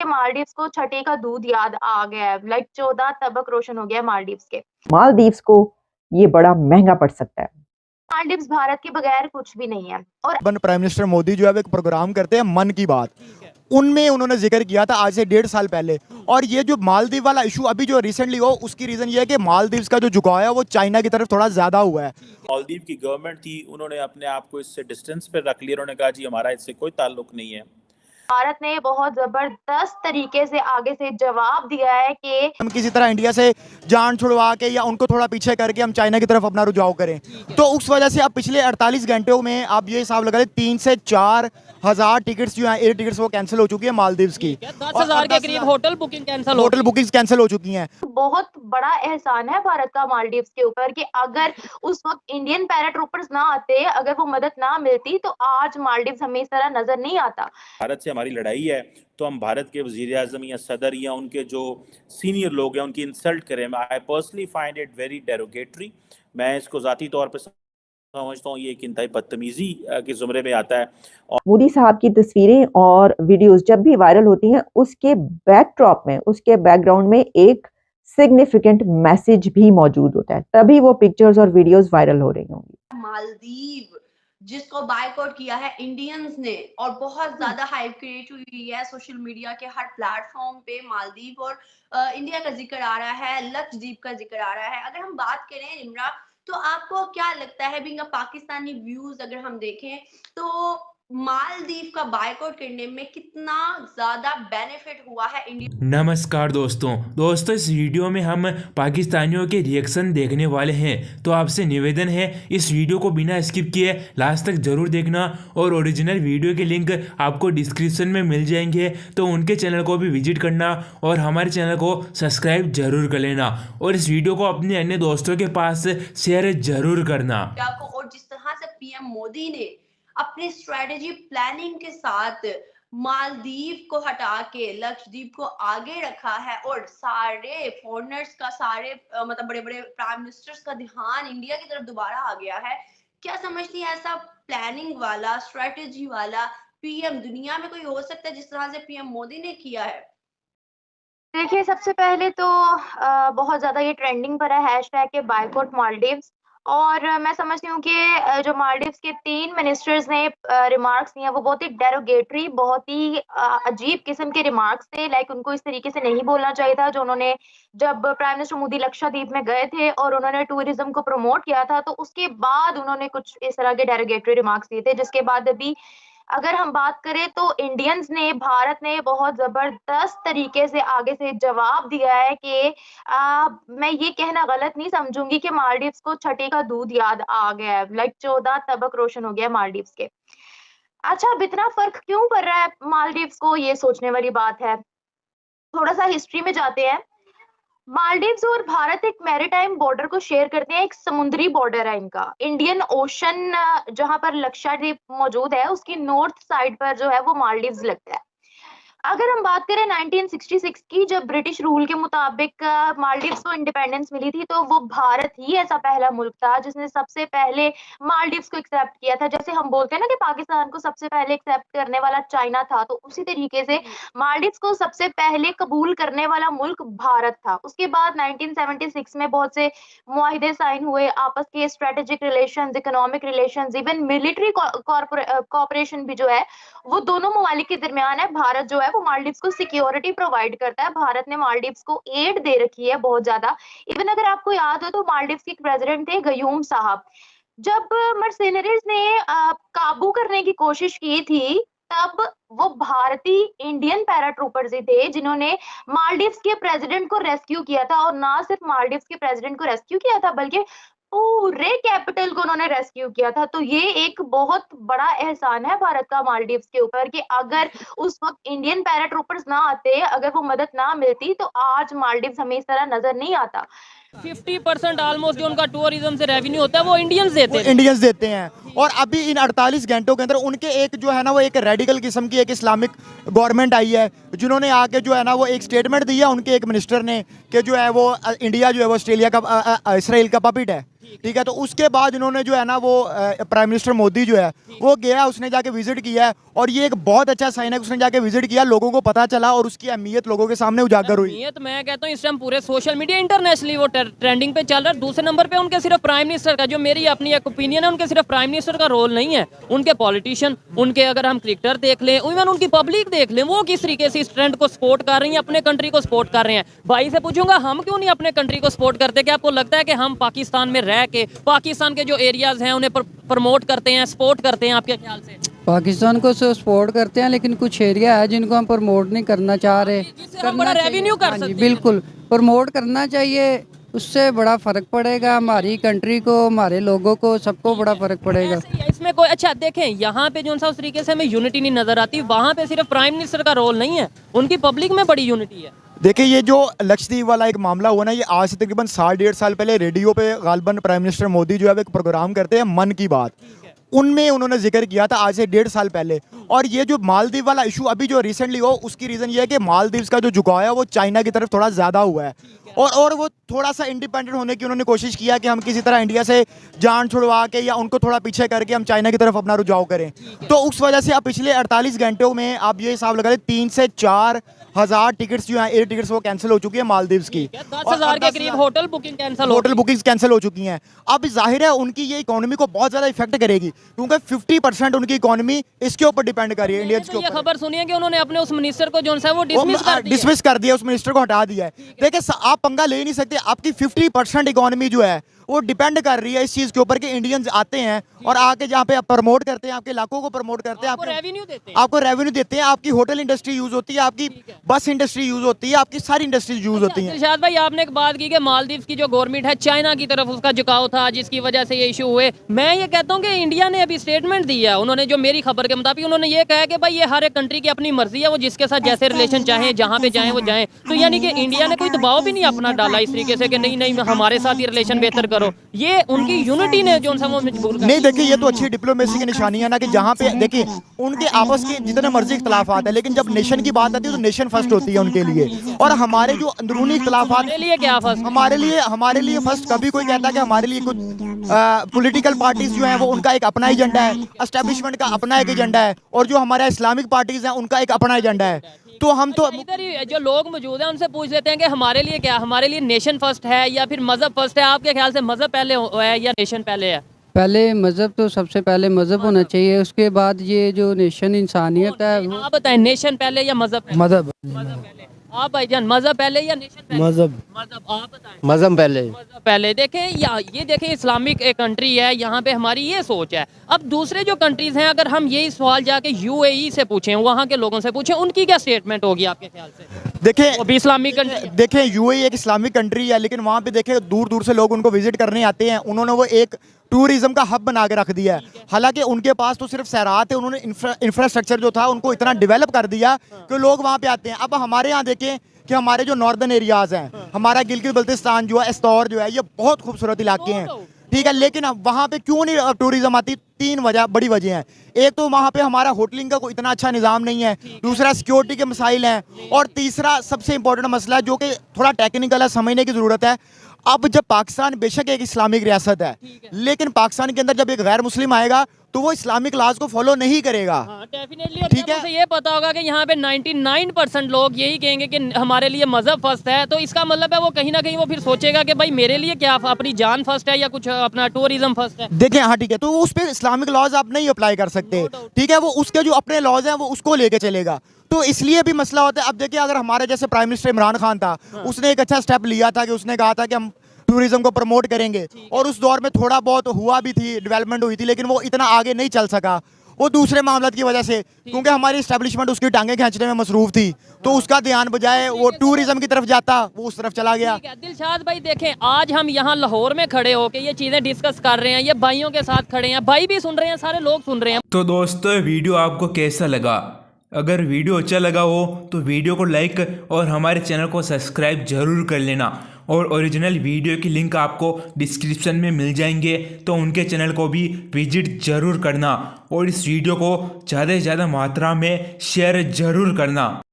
मालदीव्स को छठे का दूध याद आ गया है। लाइक 14 तबक रोशन हो गया मालदीव्स के। मालदीव्स को ये बड़ा महंगा पड़ सकता है। मालदीव्स भारत के बगैर कुछ भी नहीं है। और प्राइम मिनिस्टर मोदी जो है वो एक प्रोग्राम करते हैं मन की बात, उनमें उन्होंने जिक्र किया था आज से 1.5 साल पहले। और ये जो मालदीव वाला इशू अभी जो रिसेंटली हो, उसकी रीजन ये है कि मालदीव्स का जो झुकाव है वो चाइना की तरफ थोड़ा ज्यादा हुआ है। मालदीव की गवर्नमेंट थी, उन्होंने अपने आप को इससे डिस्टेंस पर रख लिया। उन्होंने कहा जी हमारा इससे कोई ताल्लुक नहीं है। भारत ने बहुत जबरदस्त तरीके से आगे से जवाब दिया है कि हम किसी तरह इंडिया से जान छुड़वा के या उनको थोड़ा पीछे करके हम चाइना की तरफ अपना रुझाव करें। तो उस वजह से अब पिछले 48 घंटों में आप ये हिसाब लगा लें 3 से 4 हजार टिकट्स जो हैं, एयर टिकट्स वो कैंसिल हो चुकी है मालदीव्स की। 10,000 के करीब होटल बुकिंग कैंसिल हो चुकी हैं। बहुत बड़ा एहसान है भारत का मालदीव्स के ऊपर कि अगर उस वक्त इंडियन पैराट्रूपर्स ना आते, अगर वो मदद ना मिलती, तो आज मालदीव्स हमें इस तरह नजर नहीं आता। भारत से हमारी लड़ाई है तो हम भारत के वजीर आजम या सदर या उनके जो सीनियर लोग हैं उनकी इंसल्ट करें। I personally find it very derogatory. मैं इसको ज़ाती तौर पर समझता हूँ ये एक इंतहाई बदतमीजी के ज़ुमरे में आता है। और मोदी साहब की तस्वीरें और वीडियोस जब भी वायरल होती हैं, उसके बैकड्रॉप में, उसके बैकग्राउंड में एक सिग्निफिकेंट मैसेज भी मौजूद होता है, तभी वो पिक्चर्स और वीडियोस वायरल हो रही होंगी। मालदीव जिसको बायकॉट किया है इंडियंस ने, और बहुत ज्यादा हाइप क्रिएट हुई है सोशल मीडिया के हर प्लेटफॉर्म पे। मालदीव और इंडिया का जिक्र आ रहा है, लक्षद्वीप का जिक्र आ रहा है। अगर हम बात करें इमरान, तो आपको क्या लगता है, बीइंग अ पाकिस्तानी व्यूज अगर हम देखें तो मालदीव का बायकॉट करने में कितना ज्यादा बेनिफिट हुआ है इंडिया? नमस्कार दोस्तों इस वीडियो में हम पाकिस्तानियों के रिएक्शन देखने वाले हैं, तो आपसे निवेदन है इस वीडियो को बिना स्किप किए लास्ट तक जरूर देखना। और ओरिजिनल वीडियो के लिंक आपको डिस्क्रिप्शन में मिल जाएंगे, तो उनके चैनल को भी विजिट करना और हमारे चैनल को सब्सक्राइब जरूर कर लेना, और इस वीडियो को अपने अन्य दोस्तों के पास शेयर जरूर करना। और जिस तरह से पीएम मोदी ने अपनी स्ट्रेटेजी प्लानिंग के साथ मालदीव को हटा के लक्षद्वीप को आगे रखा है, और सारे फॉरेनर्स का, सारे मतलब बड़े बड़े प्राइम मिनिस्टर्स का ध्यान इंडिया की तरफ दोबारा आ गया है। क्या समझती है ऐसा प्लानिंग वाला, स्ट्रेटेजी वाला पीएम दुनिया में कोई हो सकता है जिस तरह से पीएम मोदी ने किया है? देखिए, सबसे पहले तो बहुत ज्यादा ये ट्रेंडिंग पर है हैशटैग के बायकॉट मालदीव्स। और मैं समझती हूँ कि जो मालदीव्स के 3 मिनिस्टर्स ने रिमार्क्स दिए हैं, वो बहुत ही डेरोगेटरी, बहुत ही अजीब किस्म के रिमार्क्स थे। लाइक उनको इस तरीके से नहीं बोलना चाहिए था। जो उन्होंने जब प्राइम मिनिस्टर मोदी लक्षद्वीप में गए थे और उन्होंने टूरिज्म को प्रमोट किया था, तो उसके बाद उन्होंने कुछ इस तरह के डेरोगेटरी रिमार्क्स दिए थे, जिसके बाद अभी अगर हम बात करें तो इंडियंस ने, भारत ने बहुत जबरदस्त तरीके से आगे से जवाब दिया है कि मैं ये कहना गलत नहीं समझूंगी कि मालदीव्स को छठे का दूध याद आ गया है। लाइक 14 तबक रोशन हो गया मालदीव्स के। अच्छा, अब इतना फर्क क्यों पड़ रहा है मालदीव्स को, ये सोचने वाली बात है। थोड़ा सा हिस्ट्री में जाते हैं। मालदीव्स और भारत एक मैरीटाइम बॉर्डर को शेयर करते हैं, एक समुद्री बॉर्डर है इनका। इंडियन ओशन जहां पर लक्षद्वीप मौजूद है, उसकी नॉर्थ साइड पर जो है वो मालदीव्स लगता है। अगर हम बात करें 1966 की, जब ब्रिटिश रूल के मुताबिक मालदीव्स को इंडिपेंडेंस मिली थी, तो वो भारत ही ऐसा पहला मुल्क था जिसने सबसे पहले मालदीव्स को एक्सेप्ट किया था। जैसे हम बोलते हैं ना कि पाकिस्तान को सबसे पहले एक्सेप्ट करने वाला चाइना था, तो उसी तरीके से मालदीव्स को सबसे पहले कबूल करने वाला मुल्क भारत था। उसके बाद 1976 में बहुत से मुआहिदे साइन हुए, आपस के strategic relations, economic relations, even military cooperation भी जो है वो दोनों ममालिक के दरमियान है। भारत जो है वो मालदीव्स को सिक्योरिटी प्रोवाइड करता है। भारत ने मालदीव्स को एड दे रखी है बहुत ज्यादा। इवन अगर आपको याद हो तो मालदीव्स के प्रेसिडेंट थे गयूम साहब। जब मर्सिनरीज ने काबू करने की कोशिश की थी, तब वो भारतीय इंडियन पैराट्रूपर्स ही थे जिन्होंने मालदीव्स के प्रेसिडेंट को रेस्क्यू किया था। और ना सिर्फ मालदीव्स के प्रेसिडेंट को रेस्क्यू किया था, बल्कि पूरे कैपिटल को उन्होंने रेस्क्यू किया था। तो ये एक बहुत बड़ा एहसान है भारत का मालदीव्स के ऊपर कि अगर उस वक्त इंडियन पैराट्रूपर्स ना आते, अगर वो मदद ना मिलती, तो आज मालदीव्स हमें इस तरह नजर नहीं आता। 50% ऑलमोस्ट जो उनका टूरिज्म से रेवेन्यू होता है वो इंडियंस देते हैं। और अभी इन 48 घंटों के अंदर उनके एक जो है ना वो एक रेडिकल किस्म की एक इस्लामिक गवर्नमेंट आई है, जिन्होंने आके जो है ना वो एक स्टेटमेंट दिया उनके एक मिनिस्टर ने कि जो है वो इंडिया जो है वो ऑस्ट्रेलिया का, इसराइल का पपिट है। ठीक है। तो उसके बाद इन्होंने जो है ना वो प्राइम मिनिस्टर मोदी जो है वो गया, उसने जाके विजिट किया है, और ये एक बहुत अच्छा साइन है कि उसने जाके विजिट किया, लोगों को पता चला और उसकी अहमियत लोगों के सामने उजागर हुई। अहमियत मैं कहता हूँ इस टाइम पूरे सोशल मीडिया इंटरनेशनली वो ट्रेंडिंग पे चल रहा है। दूसरे नंबर पे उनके सिर्फ प्राइम मिनिस्टर का, जो मेरी अपनी एक ओपिनियन है, उनके सिर्फ प्राइम मिनिस्टर का रोल नहीं है, उनके पॉलिटिशियन, उनके अगर हम क्रिकेटर देख लें, इवन उनकी पब्लिक देख लें, वो किस तरीके से इस ट्रेंड को सपोर्ट कर रही है, अपने कंट्री को सपोर्ट कर रहे हैं। भाई से पूछूंगा हम क्यों नहीं अपने कंट्री को सपोर्ट करते? क्या आपको लगता है कि हम पाकिस्तान में रह के पाकिस्तान के जो एरियाज हैं उन्हें प्रमोट करते हैं, सपोर्ट करते हैं? आपके ख्याल से पाकिस्तान को सपोर्ट करते हैं, लेकिन कुछ एरिया है जिनको हम प्रमोट नहीं करना चाह रहे। बड़ा रेवेन्यू कर सकते हैं। बिल्कुल प्रमोट करना चाहिए, उससे बड़ा फर्क पड़ेगा हमारी कंट्री को, हमारे लोगों को, सबको बड़ा फर्क पड़ेगा। इसमें कोई अच्छा देखें, यहाँ पे जो सा उस तरीके से हमें यूनिटी नहीं नजर आती, वहाँ पे सिर्फ प्राइम मिनिस्टर का रोल नहीं है, उनकी पब्लिक में बड़ी यूनिटी है। देखिए ये जो लक्षद्वीप वाला एक मामला हुआ ना, ये आज से तकरीबन 1.5 साल पहले रेडियो पे गालबन प्राइम मिनिस्टर मोदी जो है एक प्रोग्राम करते हैं मन की बात, उनमें उन्होंने जिक्र किया था आज से 1.5 साल पहले। और ये जो मालदीव वाला इशू अभी जो रिसेंटली हो, उसकी रीज़न ये है कि मालदीव्स का जो झुकाव है वो चाइना की तरफ थोड़ा ज़्यादा हुआ है, और वो थोड़ा सा इंडिपेंडेंट होने की उन्होंने कोशिश किया कि हम किसी तरह इंडिया से जान छुड़वा के या उनको थोड़ा पीछे करके हम चाइना की तरफ अपना रुझाव करें। तो उस वजह से अब पिछले 48 घंटों में आप ये हिसाब लगा लें 3 से 4 हज़ार टिकट्स जो हैं, एयर टिकट्स वो कैंसिल हो चुकी है मालदीव्स की। 10,000 के करीब होटल बुकिंग्स कैंसिल हो चुकी हैं। अब जाहिर है उनकी ये इकोनॉमी को बहुत ज़्यादा इफेक्ट करेगी, क्योंकि 50% उनकी इकोनॉमी इसके ऊपर डिपेंड कर रही है, इंडियंस के ऊपर। ये खबर सुनिए कि उन्होंने अपने उस मिनिस्टर को जो है वो डिसमिस कर दिया, उस मिनिस्टर को हटा दिया है। देखिए आप पंगा ले नहीं सकते, आपकी 50% इकोनॉमी जो है वो डिपेंड कर रही है इस चीज़ के ऊपर कि इंडियंस आते हैं और आके जहाँ पे प्रमोट करते हैं, आपके इलाकों को प्रमोट करते हैं, आपको रेवेन्यू देते हैं, आपकी होटल इंडस्ट्री यूज होती है, आपकी बस इंडस्ट्री यूज होती है, आपकी सारी इंडस्ट्री यूज होती है। दिलशाद भाई आपने एक बात की कि मालदीव की जो गवर्नमेंट है चाइना की तरफ उसका झुकाव था, जिसकी वजह से ये इशू हुए। मैं ये कहता हूँ कि इंडिया ने अभी स्टेटमेंट दिया है, उन्होंने जो मेरी खबर के मुताबिक उन्होंने ये कहा कि भाई ये हर एक कंट्री की अपनी मर्जी है, वो जिसके साथ जैसे रिलेशन चाहे, जहाँ पे चाहे वो जाए। तो यानी कि इंडिया ने कोई दबाव भी नहीं अपना डाला इस तरीके से कि नहीं हमारे साथ ही रिलेशन बेहतर करो। ये उनकी यूनिटी ने जो वो मजबूर नहीं, देखिए ये तो अच्छी डिप्लोमेसी की निशानी है ना, कि जहाँ पे देखिए उनके आपस के जितने मर्जी इख्तलाफात है, लेकिन जब नेशन की बात आती है तो नेशन फर्स्ट होती है उनके लिए। और हमारे जो अंदरूनी इख्तलाफात क्या फर्स्ट, हमारे लिए फर्स्ट कभी कोई कहता है कि हमारे लिए कुछ पॉलिटिकल पार्टीज जो हैं वो उनका एक अपना एजेंडा है, एस्टेब्लिशमेंट का अपना एक एजेंडा है, और जो हमारा इस्लामिक पार्टीज हैं उनका एक अपना एजेंडा है। तो हम तो इधर ही जो लोग मौजूद हैं उनसे पूछ लेते हैं कि हमारे लिए क्या, हमारे लिए नेशन फर्स्ट है या फिर मजहब फर्स्ट है? आपके ख्याल से मजहब पहले है या नेशन पहले है? पहले मजहब, तो सबसे पहले मजहब होना चाहिए, उसके बाद ये जो नेशन इंसानियत है। आप बताएं नेशन पहले या मजहब पहले? मजहब पहले। आप भाईजान मजहब पहले या नेशन पहले? मजहब आप बताएं। मजहब पहले। मजहब पहले। देखें ये देखें इस्लामिक एक कंट्री है, यहाँ पे हमारी ये सोच है। अब दूसरे जो कंट्रीज हैं, अगर हम यही सवाल जाके UAE से पूछें, वहाँ के लोगों से पूछें, उनकी क्या स्टेटमेंट होगी आपके ख्याल से? देखें इस्लामिक कंट्री, देखें UAE एक इस्लामिक कंट्री है, लेकिन वहाँ पे देखें दूर दूर से लोग उनको विजिट करने आते हैं। उन्होंने वो एक टूरिज्म का हब बना के रख दिया है। हालांकि उनके पास तो सिर्फ सैरात है, उन्होंने इंफ्रास्ट्रक्चर जो था उनको इतना डेवलप कर दिया कि लोग वहाँ पे आते हैं। अब हमारे यहाँ देखें कि हमारे जो नॉर्दर्न एरियाज हैं, हमारा गिलगित बल्तिस्तान जो है, एस्तौर जो है, ये बहुत खूबसूरत इलाके हैं, ठीक है, लेकिन अब वहाँ पे क्यों नहीं टूरिज्म आती? 3 बड़ी वजह हैं। एक तो वहाँ पे हमारा होटलिंग का कोई इतना अच्छा निज़ाम नहीं है, दूसरा सिक्योरिटी के मसाइल हैं, और तीसरा सबसे इंपॉर्टेंट मसला जो कि थोड़ा टेक्निकल है, समझने की ज़रूरत है। अब जब पाकिस्तान बेशक एक इस्लामिक रियासत है, लेकिन पाकिस्तान के अंदर जब एक गैर मुस्लिम आएगा तो वो इस्लामिक लॉज को फॉलो नहीं करेगा। डेफिनेटली। ठीक है, उसे ये पता होगा कि यहाँ पे 99% लोग यही कहेंगे कि हमारे लिए मजहब फर्स्ट है, तो इसका मतलब है वो कहीं ना कहीं वो फिर सोचेगा कि भाई मेरे लिए क्या, अपनी जान फर्स्ट है या कुछ अपना टूरिज्म फर्स्ट है। देखें हाँ ठीक है, तो उस पर इस्लामिक लॉज आप नहीं अप्लाई कर सकते, ठीक है, वो उसके जो अपने लॉज हैं वो उसको लेके चलेगा। तो इसलिए भी मसला होता है। अब देखिए अगर हमारे जैसे प्राइम मिनिस्टर इमरान खान था, उसने एक अच्छा स्टेप लिया था कि उसने कहा था कि हम टूरिज्म को प्रमोट करेंगे, और उस दौर में थोड़ा बहुत हुआ भी थी, डेवलपमेंट हुई थी, लेकिन वो इतना आगे नहीं चल सका, वो दूसरे मामलों की वजह से, क्योंकि हमारी एस्टेब्लिशमेंट उसकी टांगे खींचने में मसरूफ थी, तो उसका ध्यान बजाय वो टूरिज्म की तरफ जाता, वो उस तरफ चला गया। दिलशाद भाई देखें, आज हम यहाँ लाहौर में खड़े होकर ये चीज़ें डिस्कस कर रहे हैं, ये भाइयों के साथ खड़े हैं, भाई भी सुन रहे हैं, सारे लोग सुन रहे हैं। तो दोस्तों वीडियो आपको कैसा लगा? अगर वीडियो अच्छा लगा हो तो वीडियो को लाइक और हमारे चैनल को सब्सक्राइब जरूर कर लेना, और ओरिजिनल वीडियो की लिंक आपको डिस्क्रिप्शन में मिल जाएंगे, तो उनके चैनल को भी विजिट जरूर करना, और इस वीडियो को ज़्यादा से ज़्यादा मात्रा में शेयर जरूर करना।